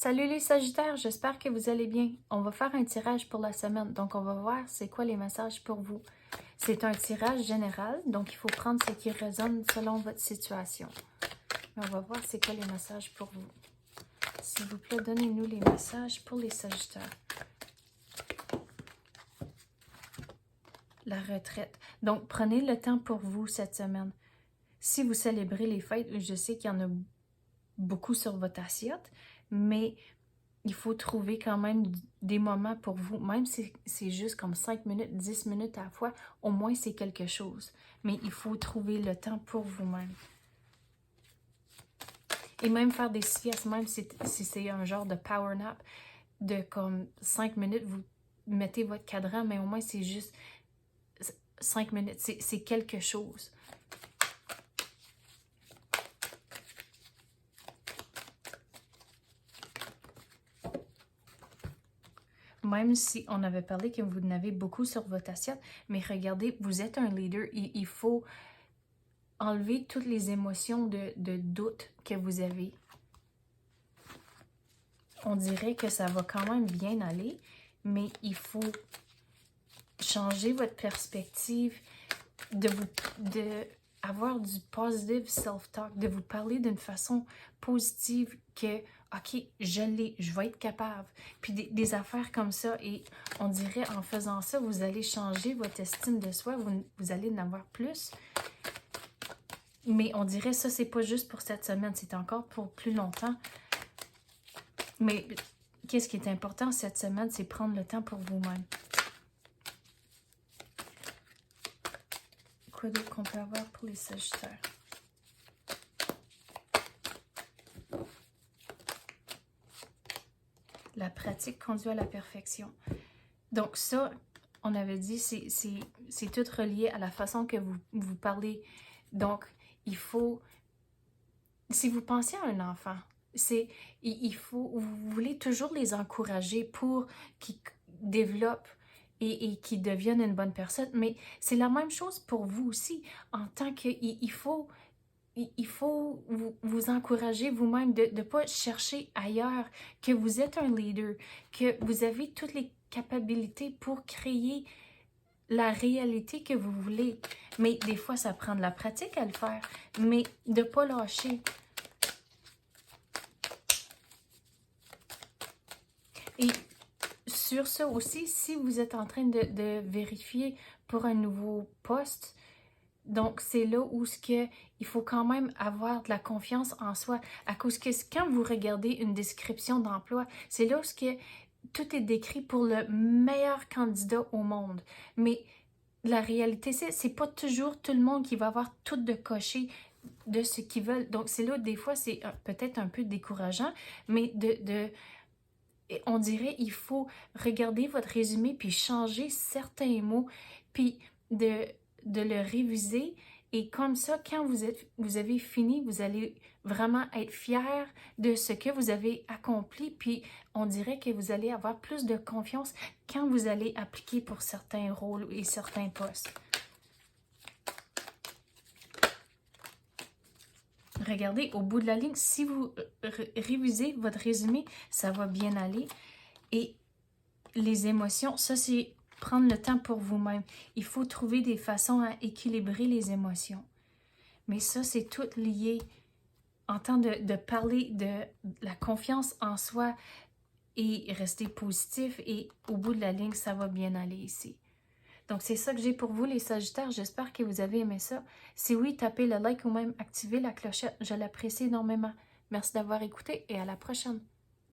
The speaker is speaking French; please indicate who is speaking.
Speaker 1: Salut les Sagittaires, j'espère que vous allez bien. On va faire un tirage pour la semaine, donc on va voir c'est quoi les messages pour vous. C'est un tirage général, donc il faut prendre ce qui résonne selon votre situation. Mais on va voir c'est quoi les messages pour vous. S'il vous plaît, donnez-nous les messages pour les Sagittaires. La retraite. Donc, prenez le temps pour vous cette semaine. Si vous célébrez les fêtes, je sais qu'il y en a beaucoup sur votre assiette, mais il faut trouver quand même des moments pour vous, même si c'est juste comme 5 minutes, 10 minutes à la fois, au moins c'est quelque chose. Mais il faut trouver le temps pour vous-même. Et même faire des siestes, même si c'est un genre de power nap, de comme 5 minutes, vous mettez votre cadran, mais au moins c'est juste 5 minutes, c'est quelque chose. Même si on avait parlé que vous en avez beaucoup sur votre assiette, mais regardez, vous êtes un leader, il faut enlever toutes les émotions de doute que vous avez. On dirait que ça va quand même bien aller, mais il faut changer votre perspective, avoir du positive self-talk, de vous parler d'une façon positive que, OK, je l'ai, je vais être capable. Puis des affaires comme ça, et on dirait en faisant ça, vous allez changer votre estime de soi, vous allez en avoir plus. Mais on dirait ça, c'est pas juste pour cette semaine, c'est encore pour plus longtemps. Mais qu'est-ce qui est important cette semaine, c'est prendre le temps pour vous-même. Quoi d'autre qu'on peut avoir pour les Sagittaires? La pratique conduit à la perfection. Donc ça, on avait dit, c'est tout relié à la façon que vous parlez. Donc, il faut... Si vous pensez à un enfant, vous voulez toujours les encourager pour qu'ils développent et qu'ils deviennent une bonne personne. Mais c'est la même chose pour vous aussi. En tant que... Il faut vous encourager vous-même de ne pas chercher ailleurs, que vous êtes un leader, que vous avez toutes les capacités pour créer la réalité que vous voulez. Mais des fois, ça prend de la pratique à le faire, mais de ne pas lâcher. Et sur ça aussi, si vous êtes en train de vérifier pour un nouveau poste, donc c'est là où il faut quand même avoir de la confiance en soi, à cause que quand vous regardez une description d'emploi, c'est là où tout est décrit pour le meilleur candidat au monde. Mais la réalité, c'est pas toujours tout le monde qui va avoir tout de coché de ce qu'ils veulent. Donc c'est là, des fois, c'est peut-être un peu décourageant, mais on dirait il faut regarder votre résumé puis changer certains mots, puis de le réviser. Et comme ça, quand vous avez fini, vous allez vraiment être fier de ce que vous avez accompli. Puis on dirait que vous allez avoir plus de confiance quand vous allez appliquer pour certains rôles et certains postes. Regardez, au bout de la ligne, si vous révisez votre résumé, ça va bien aller. Et les émotions, ça c'est prendre le temps pour vous-même. Il faut trouver des façons à équilibrer les émotions. Mais ça, c'est tout lié en temps de parler de la confiance en soi et rester positif. Et au bout de la ligne, ça va bien aller ici. Donc, c'est ça que j'ai pour vous, les Sagittaires. J'espère que vous avez aimé ça. Si oui, tapez le like ou même activez la clochette. Je l'apprécie énormément. Merci d'avoir écouté et à la prochaine.